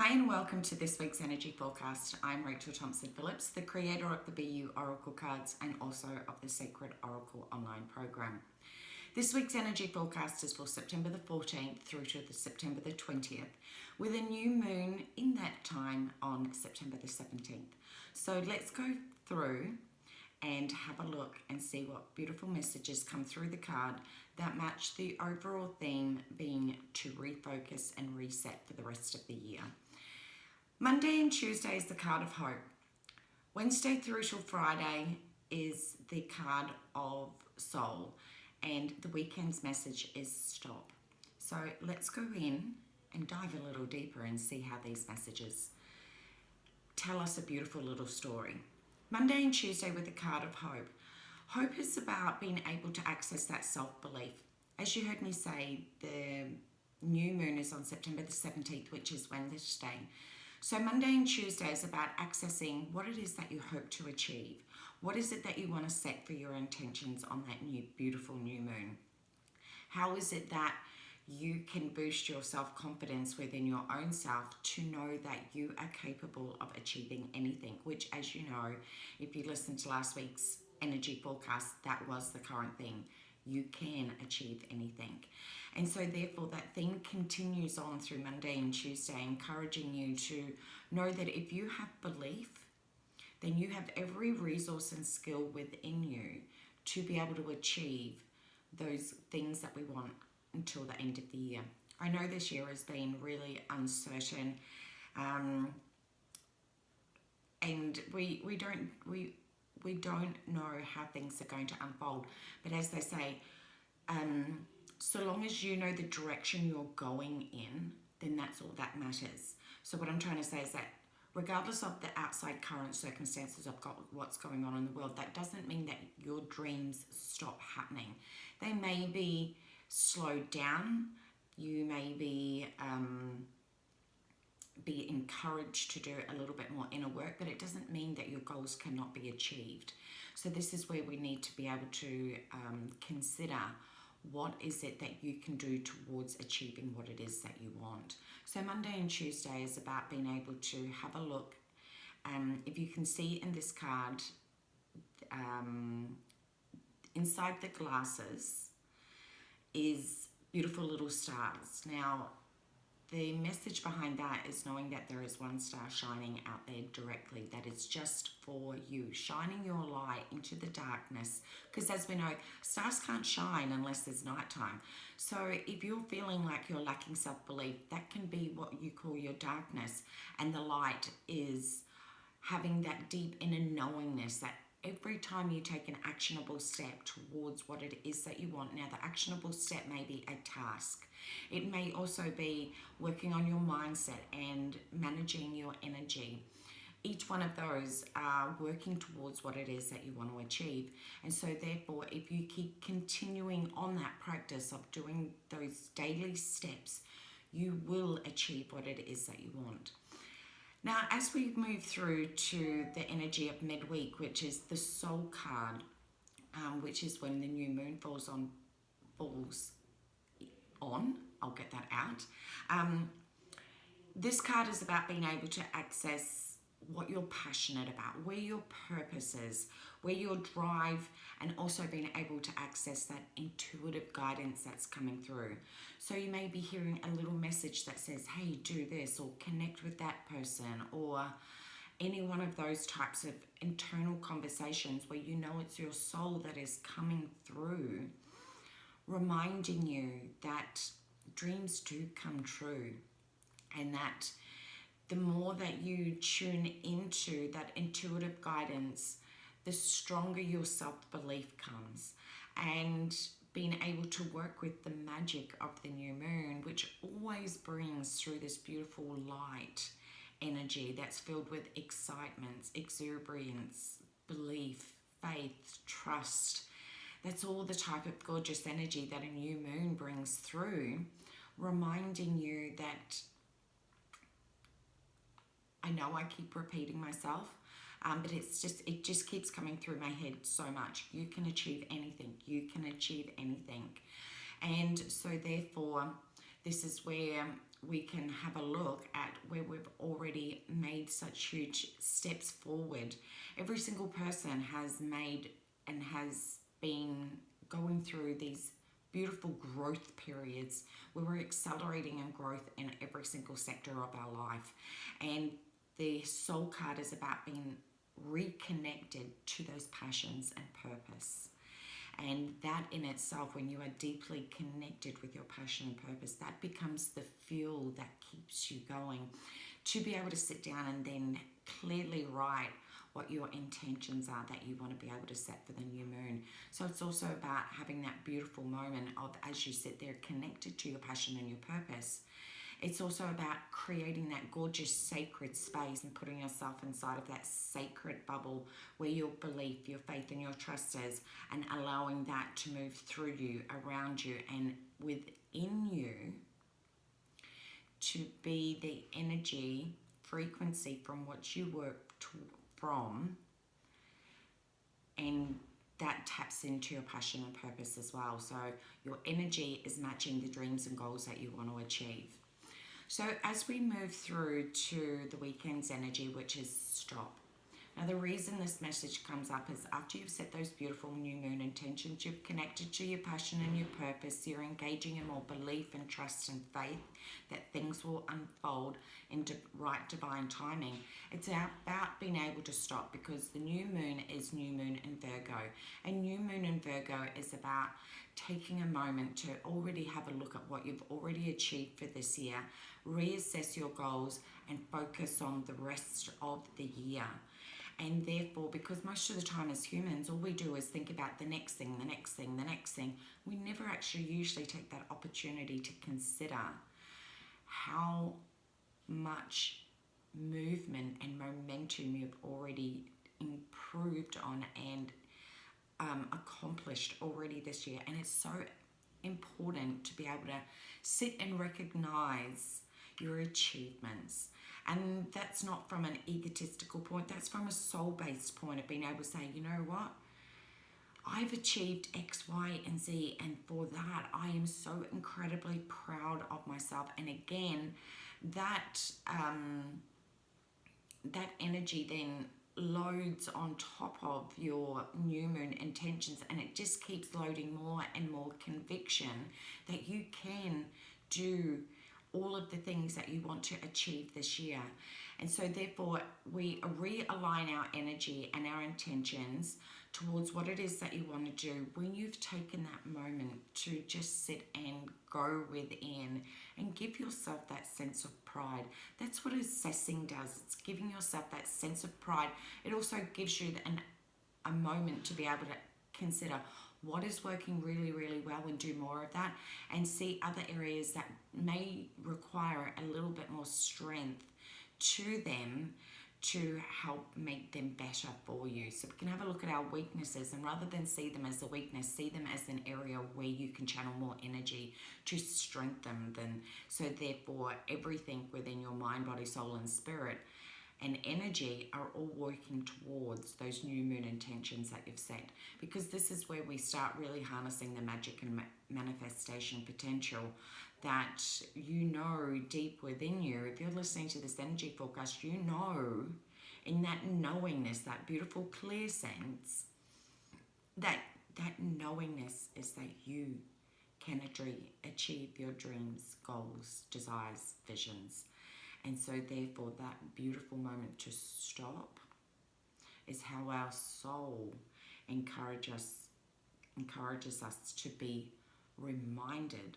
Hi and welcome to this week's energy forecast. I'm Rachael Thompson-Phillips, the creator of the BEYOU Oracle Cards and also of the Sacred Oracle online program. This week's energy forecast is for September the 14th through to the September the 20th, with a new moon in that time on September the 17th. So let's go through and have a look and see what beautiful messages come through the card that match the overall theme being to refocus and reset for the rest of the year. Monday and Tuesday is the card of hope. Wednesday through till Friday is the card of soul, and the weekend's message is stop. So let's go in and dive a little deeper and see how these messages tell us a beautiful little story. Monday and Tuesday with the card of hope. Hope is about being able to access that self-belief. As you heard me say, the new moon is on September the 17th, which is Wednesday. So Monday and Tuesday is about accessing what it is that you hope to achieve. What is it that you want to set for your intentions on that new beautiful new moon? How is it that you can boost your self-confidence within your own self to know that you are capable of achieving anything, which, as you know, if you listened to last week's energy forecast, that was the current thing. You can achieve anything. And so therefore that theme continues on through Monday and Tuesday, encouraging you to know that if you have belief, then you have every resource and skill within you to be able to achieve those things that we want until the end of the year. I know this year has been really uncertain, and we don't know how things are going to unfold. But as they say, so long as you know the direction you're going in, then that's all that matters. So what I'm trying to say is that regardless of the outside current circumstances of what's going on in the world, that doesn't mean that your dreams stop happening. They may be slowed down. You may be encouraged to do a little bit more inner work, but it doesn't mean that your goals cannot be achieved. So this is where we need to be able to consider what is it that you can do towards achieving what it is that you want. So Monday and Tuesday is about being able to have a look. If you can see in this card, inside the glasses is beautiful little stars. Now, the message behind that is knowing that there is one star shining out there directly, that is just for you, shining your light into the darkness. Because as we know, stars can't shine unless there's nighttime. So if you're feeling like you're lacking self-belief, that can be what you call your darkness. And the light is having that deep inner knowingness that every time you take an actionable step towards what it is that you want. Now, the actionable step may be a task. It may also be working on your mindset and managing your energy. Each one of those are working towards what it is that you want to achieve. And so therefore, if you keep continuing on that practice of doing those daily steps, you will achieve what it is that you want. Now, as we move through to the energy of midweek, which is the soul card, which is when the new moon falls on, I'll get that out. This card is about being able to access what you're passionate about, where your purpose is, where your drive, and also being able to access that intuitive guidance that's coming through. So you may be hearing a little message that says, hey, do this, or connect with that person, or any one of those types of internal conversations where you know it's your soul that is coming through, reminding you that dreams do come true, and that the more that you tune into that intuitive guidance, the stronger your self-belief comes. And being able to work with the magic of the new moon, which always brings through this beautiful light energy that's filled with excitement, exuberance, belief, faith, trust. That's all the type of gorgeous energy that a new moon brings through, reminding you that, I know I keep repeating myself, but it just keeps coming through my head so much. You can achieve anything. You can achieve anything. And so therefore, This is where we can have a look at where we've already made such huge steps forward. Every single person has made and has been going through these beautiful growth periods where we're accelerating in growth in every single sector of our life. And the soul card is about being reconnected to those passions and purpose. And that in itself, when you are deeply connected with your passion and purpose, that becomes the fuel that keeps you going to be able to sit down and then clearly write what your intentions are that you want to be able to set for the new moon. So it's also about having that beautiful moment of, as you sit there connected to your passion and your purpose, it's also about creating that gorgeous sacred space and putting yourself inside of that sacred bubble where your belief, your faith and your trust is, and allowing that to move through you, around you and within you, to be the energy frequency from which you work from, and that taps into your passion and purpose as well. So your energy is matching the dreams and goals that you want to achieve. So as we move through to the weekend's energy, which is stop. Now the reason this message comes up is after you've set those beautiful new moon intentions, you've connected to your passion and your purpose, you're engaging in more belief and trust and faith that things will unfold in right divine timing. It's about being able to stop, because the new moon is new moon in Virgo. And new moon in Virgo is about taking a moment to already have a look at what you've already achieved for this year, reassess your goals and focus on the rest of the year. And therefore, because most of the time as humans, all we do is think about the next thing, the next thing, the next thing. We never actually usually take that opportunity to consider how much movement and momentum you've already improved on and accomplished already this year. And it's so important to be able to sit and recognize your achievements. And that's not from an egotistical point, that's from a soul-based point of being able to say, you know what, I've achieved X, Y, and Z, and for that I am so incredibly proud of myself. And again, that that energy then loads on top of your new moon intentions, and it just keeps loading more and more conviction that you can do all of the things that you want to achieve this year. And so therefore we realign our energy and our intentions towards what it is that you want to do when you've taken that moment to just sit and go within and give yourself that sense of pride. That's what assessing does. It's giving yourself that sense of pride. It also gives you a moment to be able to consider what is working really, really well and do more of that, and see other areas that may require a little bit more strength to them to help make them better for you. So we can have a look at our weaknesses, and rather than see them as a weakness, see them as an area where you can channel more energy to strengthen them. So therefore everything within your mind, body, soul and spirit and energy are all working towards those new moon intentions that you've set, because this is where we start really harnessing the magic and manifestation potential that you know deep within you. If you're listening to this energy forecast, you know in that knowingness, that beautiful clear sense, that knowingness is that you can achieve your dreams, goals, desires, visions. And so therefore that beautiful moment to stop is how our soul encourages us to be reminded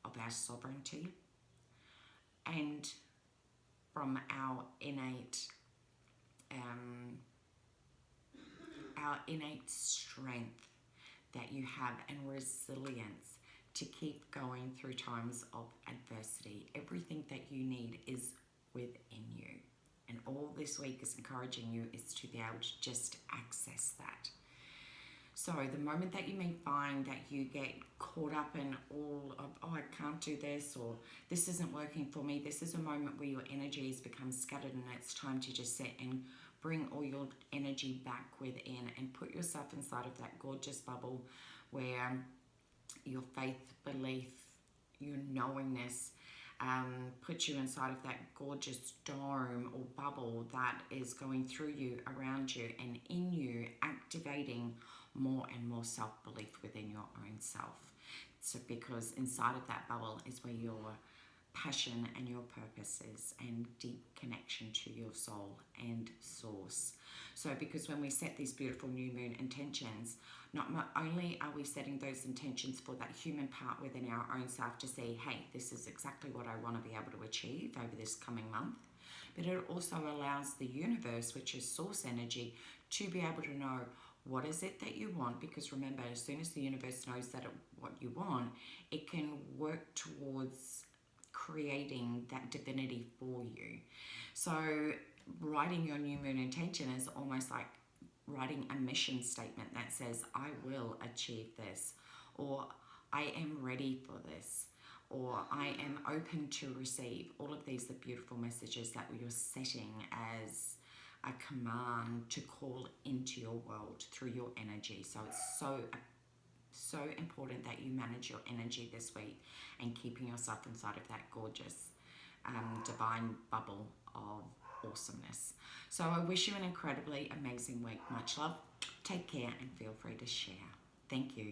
of our sovereignty and from our innate strength that you have and resilience to keep going through times of adversity. Everything that you need is within you. And all this week is encouraging you is to be able to just access that. So the moment that you may find that you get caught up in all of, oh, I can't do this, or this isn't working for me, this is a moment where your energy has become scattered, and it's time to just sit and bring all your energy back within and put yourself inside of that gorgeous bubble where your faith, belief, your knowingness puts you inside of that gorgeous dome or bubble that is going through you, around you, and in you, activating more and more self-belief within your own self. So because inside of that bubble is where your passion and your purpose is, and deep connection to your soul and source. So because when we set these beautiful new moon intentions, not only are we setting those intentions for that human part within our own self to say, hey, this is exactly what I want to be able to achieve over this coming month, but it also allows the universe, which is source energy, to be able to know what is it that you want. Because remember, as soon as the universe knows what you want, it can work towards creating that divinity for you. So writing your new moon intention is almost like writing a mission statement that says, I will achieve this, or I am ready for this, or I am open to receive. All of these are beautiful messages that you're setting as a command to call into your world through your energy. So it's so important that you manage your energy this week and keeping yourself inside of that gorgeous divine bubble of awesomeness. So I wish you an incredibly amazing week. Much love. Take care and feel free to share. Thank you.